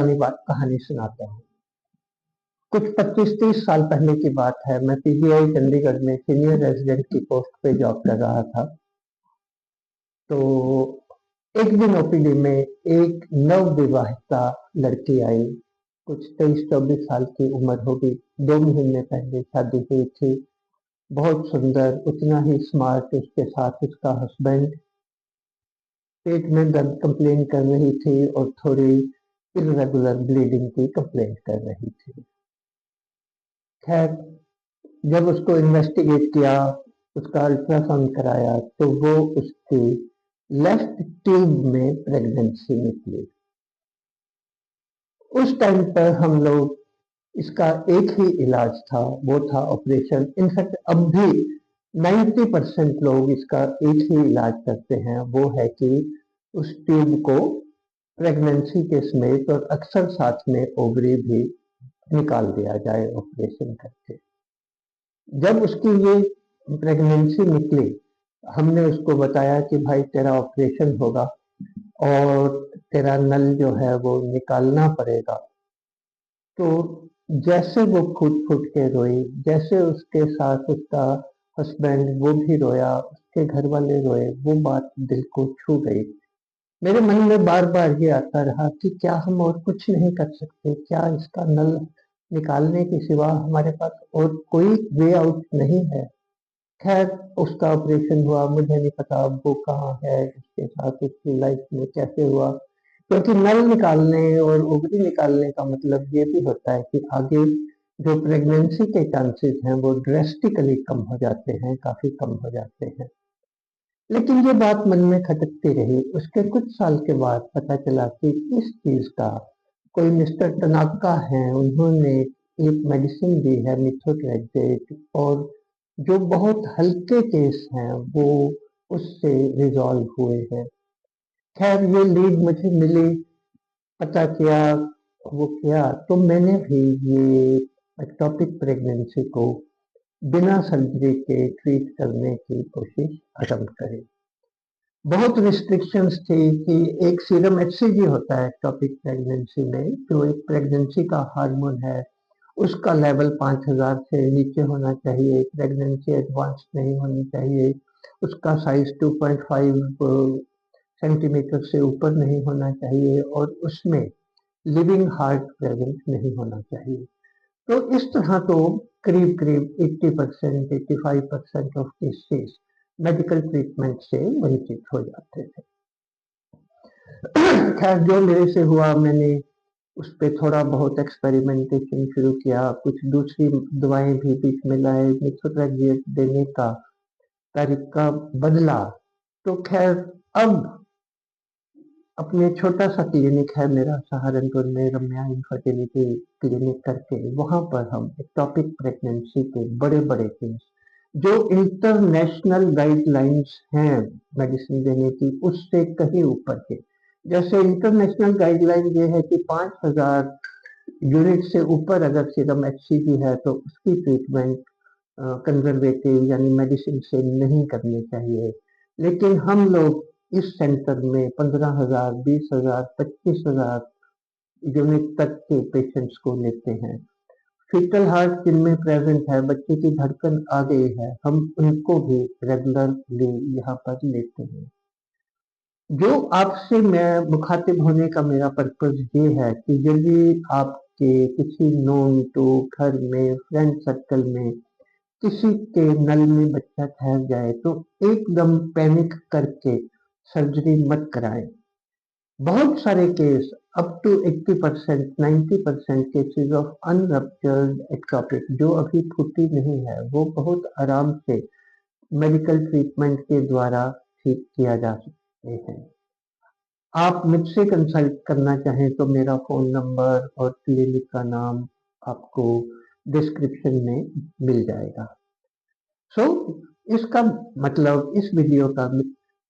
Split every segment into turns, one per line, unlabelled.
पुरानी बात कहानी सुनाता हूँ। कुछ 25-30 साल पहले की बात है। मैं पीजीआई चंडीगढ़ में सीनियर रेजिडेंट की पोस्ट पे जॉब कर रहा था। तो एक दिन ओपीडी में एक नवविवाहिता लड़की आई। कुछ 23-24 साल की उम्र होगी। 2 महीने पहले शादी हुई थी। बहुत सुंदर, उतना ही स्मार्ट। उसके साथ उसका हस्बैंड। पेट में दर्द कंप्लेन कर रही थी और थोड़ी इर्रेगुलर ब्लीडिंग की कंप्लेंट कर रही थी। खैर, जब उसको इन्वेस्टिगेट किया, उसका अल्ट्रासाउंड कराया, तो वो उसकी लेफ्ट ट्यूब में प्रेगनेंसी निकली। उस टाइम पर हम लोग, इसका एक ही इलाज था, वो था ऑपरेशन। इनफैक्ट अब भी 90% लोग इसका एक ही इलाज करते हैं, वो है कि उस ट्यूब को प्रेगनेंसी के समेत और अक्सर साथ में ओवरी भी निकाल दिया जाए ऑपरेशन करके। जब उसकी ये प्रेगनेंसी निकली, हमने उसको बताया कि भाई तेरा ऑपरेशन होगा और तेरा नल जो है वो निकालना पड़ेगा। तो जैसे वो फूट फूट के रोई, जैसे उसके साथ उसका हस्बैंड वो भी रोया, उसके घर वाले रोए, वो बात दिल को छू गई। मेरे मन में बार बार ये आता रहा कि क्या हम और कुछ नहीं कर सकते? क्या इसका नल निकालने के सिवा हमारे पास और कोई वे आउट नहीं है? खैर, उसका ऑपरेशन हुआ। मुझे नहीं पता अब वो कहाँ है, उसके साथ उसकी लाइफ में कैसे हुआ, क्योंकि नल निकालने और ओवरी निकालने का मतलब ये भी होता है कि आगे जो प्रेगनेंसी के चांसेस हैं वो ड्रेस्टिकली कम हो जाते हैं, काफी कम हो जाते हैं। लेकिन ये बात मन में खटकती रही। उसके कुछ साल के बाद पता चला कि इस चीज का कोई मिस्टर टनाका है, उन्होंने एक मेडिसिन दी है, मिथोट्रेक्सेट, और जो बहुत हल्के केस हैं वो उससे रिजॉल्व हुए हैं। खैर, ये लीड मुझे मिली, पता किया, वो किया, तो मैंने भी ये एक्टोपिक प्रेगनेंसी को बिना सर्जरी के ट्रीट करने की कोशिश आरंभ करी। बहुत रिस्ट्रिक्शंस थी कि एक सीरम एचसीजी होता है एक्टोपिक प्रेगनेंसी में, जो एक प्रेगनेंसी का हार्मोन है, उसका लेवल 5000 से नीचे होना चाहिए, प्रेगनेंसी एडवांस नहीं होनी चाहिए, उसका साइज 2.5 सेंटीमीटर से ऊपर नहीं होना चाहिए और उसमें लिविंग हार्ट प्रेजेंट नहीं होना चाहिए। तो इस तरह तो करीब करीब 80%, 85% ऑफ केसेस मेडिकल ट्रीटमेंट से वंचित हो जाते थे। खैर, जो मेरे से हुआ, मैंने उस पर थोड़ा बहुत एक्सपेरिमेंटेशन शुरू किया। कुछ दूसरी दवाएं भी बीच में लाए, मिथोट्रेक्सेट देने का तरीका बदला। तो खैर, अब अपने छोटा सा क्लिनिक है मेरा सहारनपुर में, रम्या इनफर्टिलिटी क्लिनिक करके, वहां पर हम एक्टोपिक प्रेगनेंसी के बड़े बड़े केस, जो इंटरनेशनल गाइडलाइंस हैं मेडिसिन देने की, उससे कहीं ऊपर के, जैसे इंटरनेशनल गाइडलाइन ये है कि 5000 यूनिट से ऊपर अगर सीरम एचसीजी है तो उसकी ट्रीटमेंट कंजर्वेटिव यानी मेडिसिन से नहीं करनी चाहिए। लेकिन हम लोग इस सेंटर में 15,000, 20,000, 25,000 यूनिट तक के पेशेंट्स को लेते हैं। फीटल हार्ट जिनमें प्रेजेंट है, बच्चे की धड़कन आ गई है, हम उनको भी रेगुलरली यहाँ पर लेते हैं। जो आपसे मैं मुखातिब होने का मेरा पर्पज ये है कि यदि आपके किसी नोन टू घर में, फ्रेंड सर्कल में किसी के नल में बच्चा ठहर जाए तो एकदम पैनिक करके सर्जरी मत कराएं। बहुत सारे case, up to 80%, 90% cases of unruptured ectopic, जो अभी फूटी नहीं है, वो बहुत आराम से मेडिकल ट्रीटमेंट के द्वारा ठीक किया जा सकते हैं। आप मुझसे कंसल्ट करना चाहें तो मेरा फोन नंबर और क्लिनिक का नाम आपको डिस्क्रिप्शन में मिल जाएगा। सो इसका मतलब, इस वीडियो का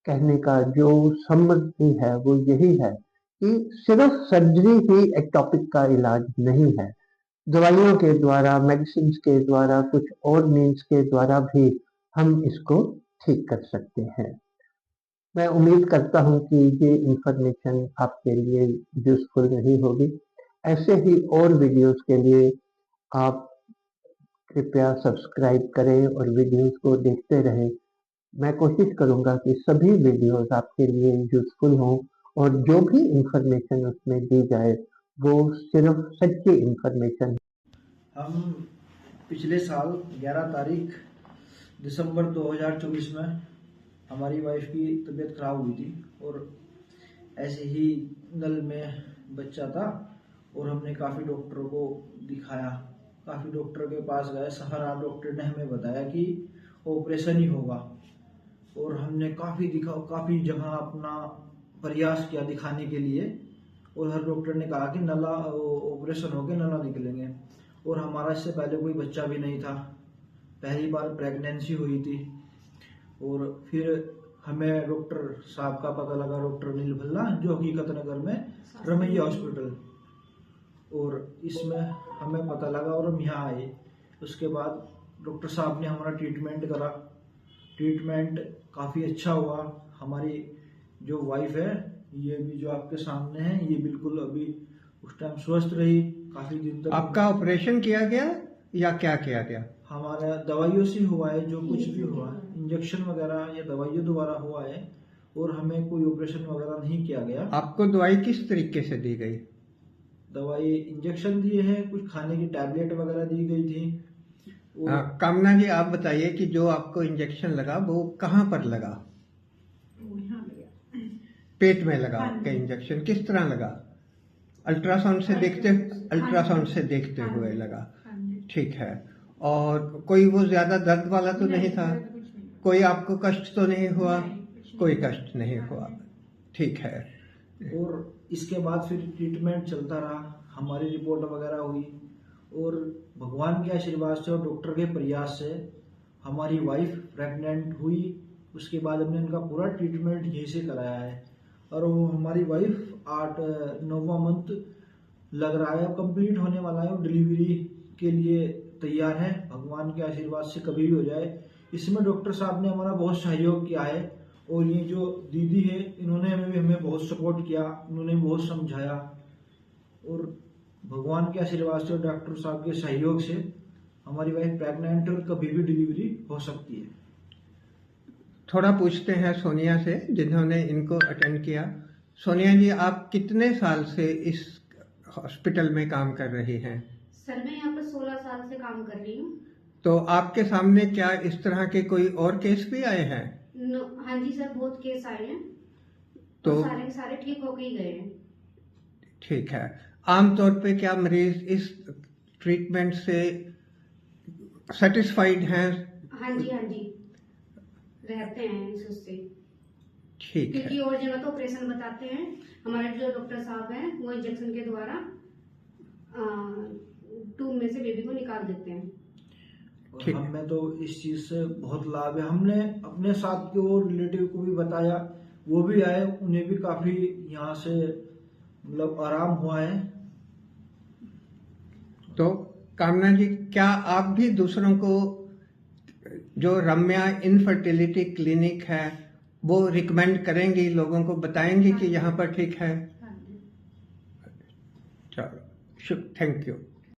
कहने का जो समझती है वो यही है कि सिर्फ सर्जरी ही एक्टोपिक का इलाज नहीं है। दवाइयों के द्वारा, मेडिसिन के द्वारा, कुछ और मीन्स के द्वारा भी हम इसको ठीक कर सकते हैं। मैं उम्मीद करता हूँ कि ये इंफॉर्मेशन आपके लिए यूजफुल रही होगी। ऐसे ही और वीडियोस के लिए आप कृपया सब्सक्राइब करें और वीडियोस को देखते रहें। मैं कोशिश करूंगा कि सभी वीडियोस आपके लिए यूजफुल हों और जो भी इंफॉर्मेशन उसमें दी जाए वो सिर्फ सच्ची इंफॉर्मेशन।
हम पिछले साल 11 तारीख दिसंबर 2024 में हमारी वाइफ की तबीयत खराब हुई थी और ऐसे ही नल में बच्चा था और हमने काफ़ी डॉक्टरों को दिखाया, काफ़ी डॉक्टर के पास गए। हर डॉक्टर ने हमें बताया कि ऑपरेशन ही होगा और हमने काफ़ी जगह अपना प्रयास किया दिखाने के लिए और हर डॉक्टर ने कहा कि नला ऑपरेशन होके नला निकलेंगे। और हमारा इससे पहले कोई बच्चा भी नहीं था, पहली बार प्रेगनेंसी हुई थी। और फिर हमें डॉक्टर साहब का पता लगा, डॉक्टर नील भल्ला, जो हकीकत नगर में रमैया हॉस्पिटल, और इसमें हमें पता लगा और हम यहाँ आए। उसके बाद डॉक्टर साहब ने हमारा ट्रीटमेंट करा, ट्रीटमेंट काफ़ी अच्छा हुआ। हमारी जो वाइफ है, ये भी जो आपके सामने है, ये बिल्कुल अभी उस टाइम स्वस्थ रही काफ़ी दिन तक।
आपका ऑपरेशन किया गया या क्या किया गया?
हमारा दवाइयों से हुआ है, जो कुछ भी हुआ है, इंजेक्शन वगैरह या दवाइयों द्वारा हुआ है और हमें कोई ऑपरेशन वगैरह नहीं किया गया।
आपको दवाई किस तरीके से दी गई?
दवाई इंजेक्शन दिए हैं, कुछ खाने की टैबलेट वगैरह दी गई थी।
कामना जी, आप बताइए कि जो आपको इंजेक्शन लगा वो कहाँ पर लगा? पेट में लगा आपका इंजेक्शन? किस तरह लगा? अल्ट्रासाउंड से देखते हुए लगा? ठीक है। और कोई वो ज्यादा दर्द वाला तो नहीं था? कोई आपको कष्ट तो नहीं हुआ? कोई कष्ट नहीं हुआ, ठीक है।
और इसके बाद फिर ट्रीटमेंट चलता रहा, हमारी रिपोर्ट वगैरह हुई और भगवान के आशीर्वाद से और डॉक्टर के प्रयास से हमारी वाइफ प्रेग्नेंट हुई। उसके बाद हमने उनका पूरा ट्रीटमेंट यहीं से कराया है और वो हमारी वाइफ 9वां मंथ लग रहा है, कंप्लीट होने वाला है और डिलीवरी के लिए तैयार है। भगवान के आशीर्वाद से कभी भी हो जाए। इसमें डॉक्टर साहब ने हमारा बहुत सहयोग किया है और ये जो दीदी है, इन्होंने हमें बहुत सपोर्ट किया, इन्होंने बहुत समझाया और भगवान के आशीर्वाद से और डॉक्टर साहब के सहयोग से हमारी वाइफ प्रेग्नेंट और कभी भी डिलीवरी हो सकती है।
थोड़ा पूछते हैं सोनिया से, जिन्होंने इनको अटेंड किया। सोनिया जी, आप कितने साल से इस हॉस्पिटल में काम कर रही हैं?
सर, मैं यहाँ पर 16 साल से काम कर रही हूँ।
तो आपके सामने क्या इस तरह के कोई और केस भी आए हैं?
हाँ जी सर, बहुत केस आए हैं
तो
सारे के सारे ठीक होके ही गए हैं।
ठीक है। आमतौर पे क्या मरीज इस ट्रीटमेंट से सेटिस्फाइड हैं?
हाँ जी रहते हैं उससे।
ठीक है।
क्योंकि और जगह तो ऑपरेशन बताते हैं, हमारे जो डॉक्टर साहब हैं वो इंजेक्शन के द्वारा ट्यूब में से बेबी को निकाल देते हैं।
और हमें तो इस चीज से बहुत लाभ है। हमने अपने साथ के और रिलेटिव को भी बताया, वो भी आए, उन्हें भी काफी यहाँ से मतलब आराम हुआ है।
तो कामना जी, क्या आप भी दूसरों को जो रम्या इनफर्टिलिटी क्लिनिक है वो रिकमेंड करेंगी, लोगों को बताएंगी कि यहाँ पर ठीक है? चलो, थैंक यू।